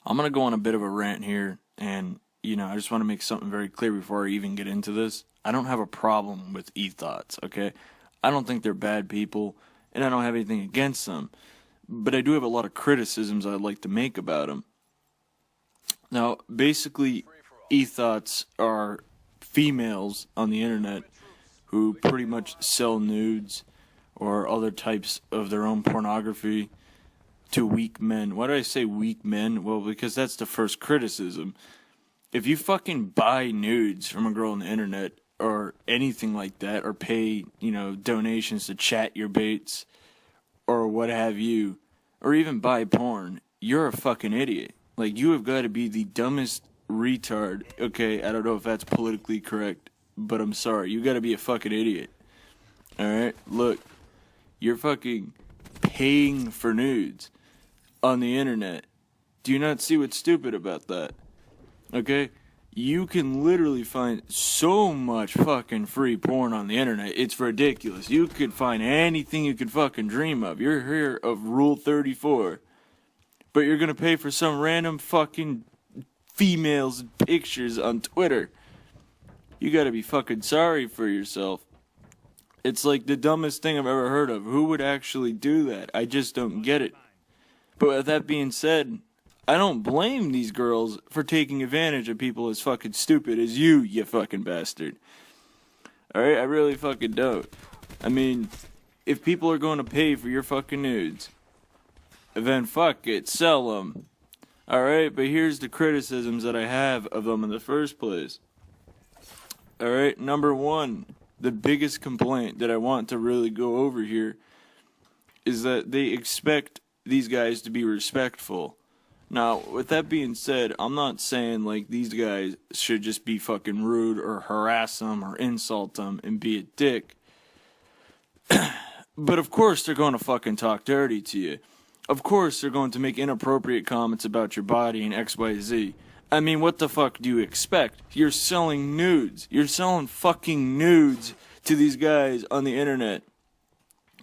I'm going to go on a bit of a rant here, and, I just want to make something very clear before I even get into this. I don't have a problem with E-Thots, okay? I don't think they're bad people, and I don't have anything against them, but I do have a lot of criticisms I'd like to make about them. Now, basically, E-Thots are females on the internet who pretty much sell nudes or other types of their own pornography to weak men. Why do I say weak men? Well, because that's the first criticism. If you fucking buy nudes from a girl on the internet or anything like that, or pay, donations to chat your baits or what have you, or even buy porn, you're a fucking idiot. Like, you have got to be the dumbest retard. Okay, I don't know if that's politically correct, but I'm sorry. You got to be a fucking idiot. Alright? Look, you're fucking paying for nudes on the internet. Do you not see what's stupid about that? Okay? You can literally find so much fucking free porn on the internet. It's ridiculous. You could find anything you could fucking dream of. You're here of Rule 34. But you're gonna pay for some random fucking females' pictures on Twitter. You gotta be fucking sorry for yourself. It's like the dumbest thing I've ever heard of. Who would actually do that? I just don't get it. But with that being said, I don't blame these girls for taking advantage of people as fucking stupid as you fucking bastard. Alright, I really fucking don't. I mean, if people are going to pay for your fucking nudes, then fuck it, sell them. Alright, but here's the criticisms that I have of them in the first place. Alright, number one, the biggest complaint that I want to really go over here is that they expect these guys to be respectful. Now, with that being said, I'm not saying, like, these guys should just be fucking rude or harass them or insult them and be a dick. But of course they're going to fucking talk dirty to you. Of course they're going to make inappropriate comments about your body and XYZ. I mean, what the fuck do you expect? You're selling nudes. You're selling fucking nudes to these guys on the internet.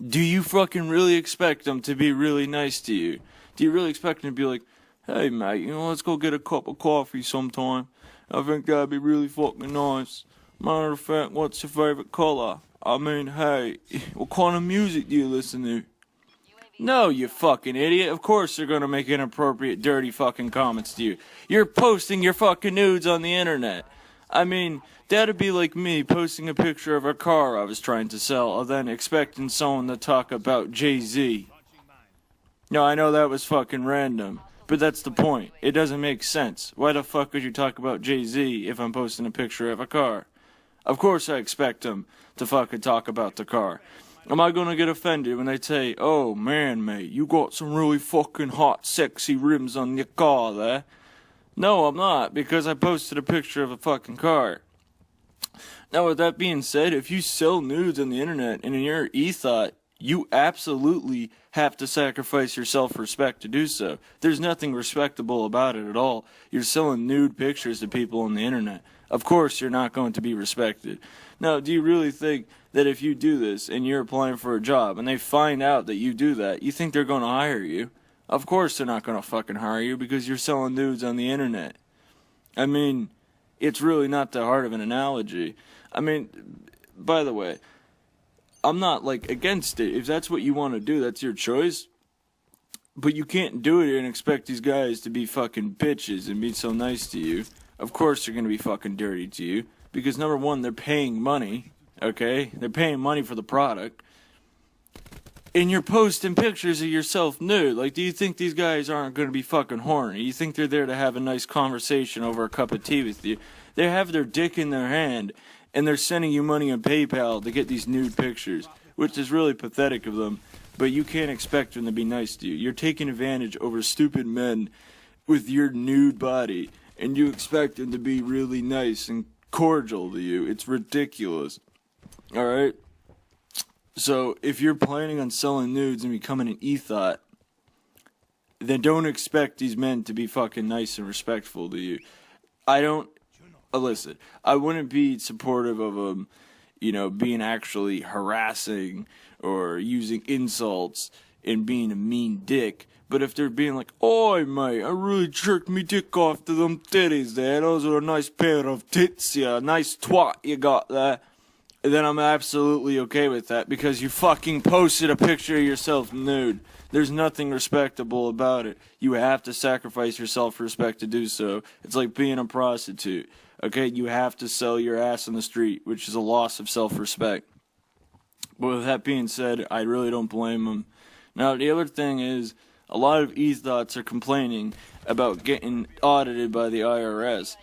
Do you fucking really expect them to be really nice to you? Do you really expect them to be like, hey, mate, let's go get a cup of coffee sometime. I think that'd be really fucking nice. Matter of fact, what's your favorite color? I mean, hey, what kind of music do you listen to? No, you fucking idiot. Of course they're gonna make inappropriate, dirty fucking comments to you. You're posting your fucking nudes on the internet. I mean, that'd be like me posting a picture of a car I was trying to sell, and then expecting someone to talk about Jay-Z. No, I know that was fucking random. But that's the point. It doesn't make sense. Why the fuck would you talk about Jay-Z if I'm posting a picture of a car? Of course I expect them to fucking talk about the car. Am I gonna get offended when they say, oh man, mate, you got some really fucking hot, sexy rims on your car there? No, I'm not, because I posted a picture of a fucking car. Now, with that being said, if you sell nudes on the internet and you're an E-Thot, you absolutely have to sacrifice your self-respect to do so. There's nothing respectable about it at all. You're selling nude pictures to people on the internet. Of course you're not going to be respected. Now, do you really think that if you do this and you're applying for a job and they find out that you do that, you think they're going to hire you? Of course they're not going to fucking hire you because you're selling nudes on the internet. I mean, it's really not that hard of an analogy. I mean, by the way, I'm not, like, against it. If that's what you want to do, that's your choice. But you can't do it and expect these guys to be fucking bitches and be so nice to you. Of course they're going to be fucking dirty to you. Because, number one, they're paying money, okay? They're paying money for the product. And you're posting pictures of yourself nude. Like, do you think these guys aren't going to be fucking horny? You think they're there to have a nice conversation over a cup of tea with you? They have their dick in their hand, and they're sending you money on PayPal to get these nude pictures, which is really pathetic of them, but you can't expect them to be nice to you. You're taking advantage over stupid men with your nude body, and you expect them to be really nice and cordial to you. It's ridiculous. Alright? So, if you're planning on selling nudes and becoming an E-Thot, then don't expect these men to be fucking nice and respectful to you. Listen, I wouldn't be supportive of them, being actually harassing or using insults and being a mean dick. But if they're being like, "Oi, mate, I really jerked me dick off to them titties there. Those are a nice pair of tits, yeah. Nice twat you got there." Then I'm absolutely okay with that, because you fucking posted a picture of yourself nude. There's nothing respectable about it. You have to sacrifice your self-respect to do so. It's like being a prostitute. Okay, you have to sell your ass on the street, which is a loss of self-respect. But with that being said, I really don't blame them. Now, the other thing is, a lot of E-Thots are complaining about getting audited by the IRS.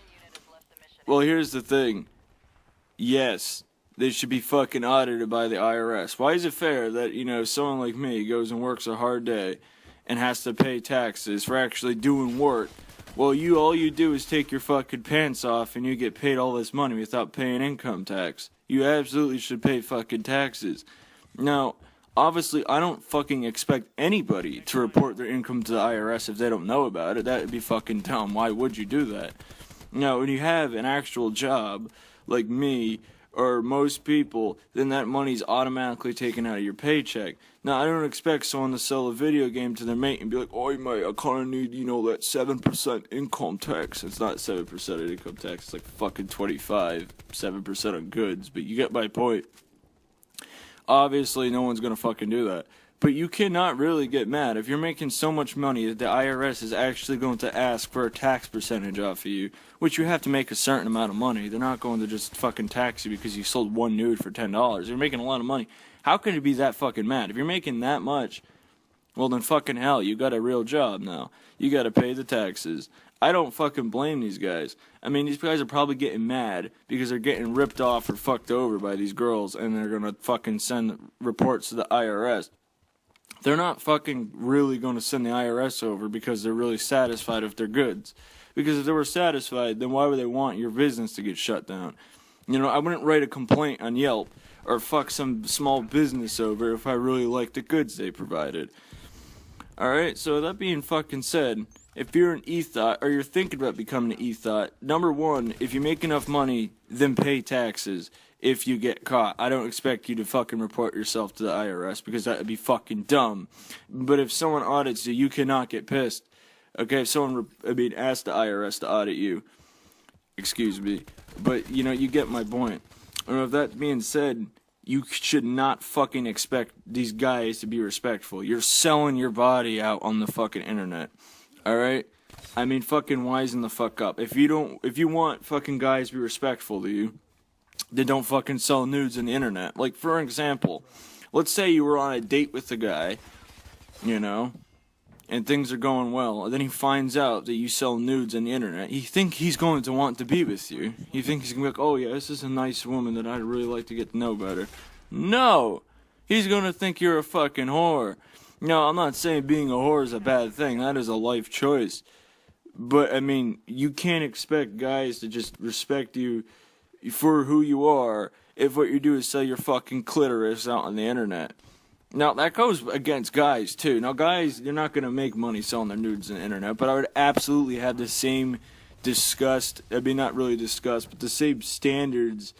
Well, here's the thing. Yes, they should be fucking audited by the IRS. Why is it fair that, someone like me goes and works a hard day and has to pay taxes for actually doing work? Well, all you do is take your fucking pants off and you get paid all this money without paying income tax. You absolutely should pay fucking taxes. Now, obviously, I don't fucking expect anybody to report their income to the IRS if they don't know about it. That would be fucking dumb. Why would you do that? Now, when you have an actual job, like me, or most people, then that money's automatically taken out of your paycheck. Now, I don't expect someone to sell a video game to their mate and be like, "Oh, mate, I kind of need, that 7% income tax." It's not 7% of income tax. It's like fucking 7% on goods. But you get my point. Obviously, no one's going to fucking do that. But you cannot really get mad if you're making so much money that the IRS is actually going to ask for a tax percentage off of you, which you have to make a certain amount of money. They're not going to just fucking tax you because you sold one nude for $10. You're making a lot of money. How can you be that fucking mad? If you're making that much, well then fucking hell, you got a real job now. You got to pay the taxes. I don't fucking blame these guys. I mean, these guys are probably getting mad because they're getting ripped off or fucked over by these girls, and they're going to fucking send reports to the IRS. They're not fucking really going to send the IRS over because they're really satisfied with their goods. Because if they were satisfied, then why would they want your business to get shut down? I wouldn't write a complaint on Yelp or fuck some small business over if I really liked the goods they provided. Alright, so that being fucking said, if you're an E-Thot, or you're thinking about becoming an E-Thot, number one, if you make enough money, then pay taxes. If you get caught, I don't expect you to fucking report yourself to the IRS because that would be fucking dumb. But if someone audits you, you cannot get pissed. Okay, if someone, ask the IRS to audit you. Excuse me. But, you get my point. And with that being said, you should not fucking expect these guys to be respectful. You're selling your body out on the fucking internet. Alright? Fucking wisen the fuck up. If you want fucking guys to be respectful to you, they don't fucking sell nudes on the internet. Like, for example, let's say you were on a date with a guy, and things are going well, and then he finds out that you sell nudes on the internet. You think he's going to want to be with you. You think he's going to be like, "Oh yeah, this is a nice woman that I'd really like to get to know better." No! He's going to think you're a fucking whore. Now, I'm not saying being a whore is a bad thing. That is a life choice. But, you can't expect guys to just respect you for who you are if what you do is sell your fucking clitoris out on the internet. Now, that goes against guys, too. Now, guys, you're not going to make money selling their nudes on the internet, but I would absolutely have the same not really disgust, but the same standards,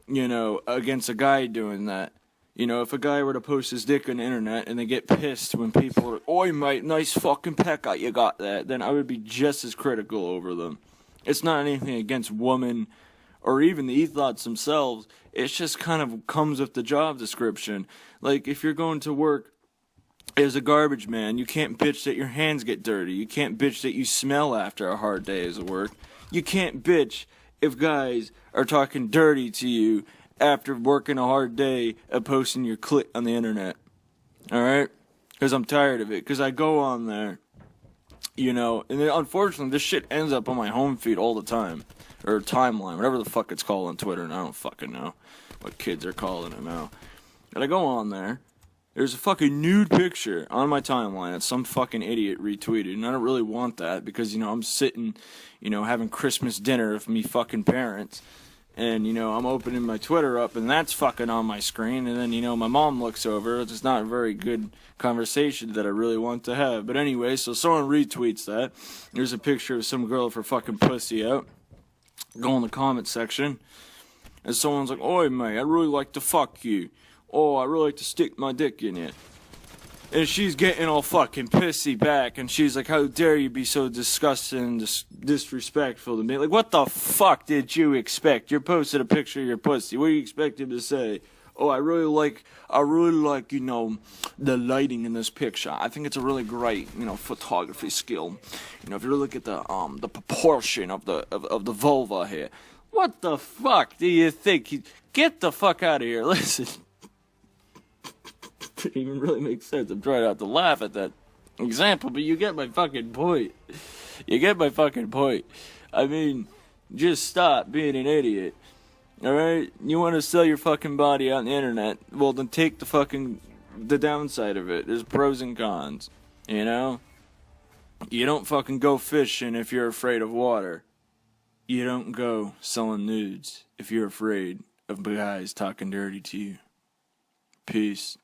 against a guy doing that. If a guy were to post his dick on the internet and they get pissed when people are, "Oi, mate, nice fucking peck out you got that," then I would be just as critical over them. It's not anything against women or even the E-Thots themselves. It just kind of comes with the job description. Like, if you're going to work as a garbage man, you can't bitch that your hands get dirty. You can't bitch that you smell after a hard day of work. You can't bitch if guys are talking dirty to you after working a hard day of posting your clit on the internet. Alright? Because I'm tired of it. Because I go on there, and then unfortunately this shit ends up on my home feed all the time. Or timeline, whatever the fuck it's called on Twitter, and I don't fucking know what kids are calling it now. And I go on there, there's a fucking nude picture on my timeline that some fucking idiot retweeted, and I don't really want that because, I'm sitting, having Christmas dinner with me fucking parents, and, I'm opening my Twitter up, and that's fucking on my screen, and then, my mom looks over. It's not a very good conversation that I really want to have. But anyway, so someone retweets that. There's a picture of some girl with her fucking pussy out. Go in the comment section, and someone's like, "Oi, mate, I'd really like to fuck you. Oh, I'd really like to stick my dick in you." And she's getting all fucking pissy back, and she's like, how dare you be so disgusting and disrespectful to me? Like, what the fuck did you expect? You posted a picture of your pussy. What do you expect him to say? Oh, I really like, you know, the lighting in this picture. I think it's a really great, you know, photography skill. You know, if you look at the proportion of the vulva here. What the fuck do you think? Get the fuck out of here. Listen. It didn't even really make sense. I'm trying not to laugh at that example, but you get my fucking point. You get my fucking point. I mean, just stop being an idiot. Alright? You want to sell your fucking body on the internet, well then take the downside of it. There's pros and cons. You know? You don't fucking go fishing if you're afraid of water. You don't go selling nudes if you're afraid of guys talking dirty to you. Peace.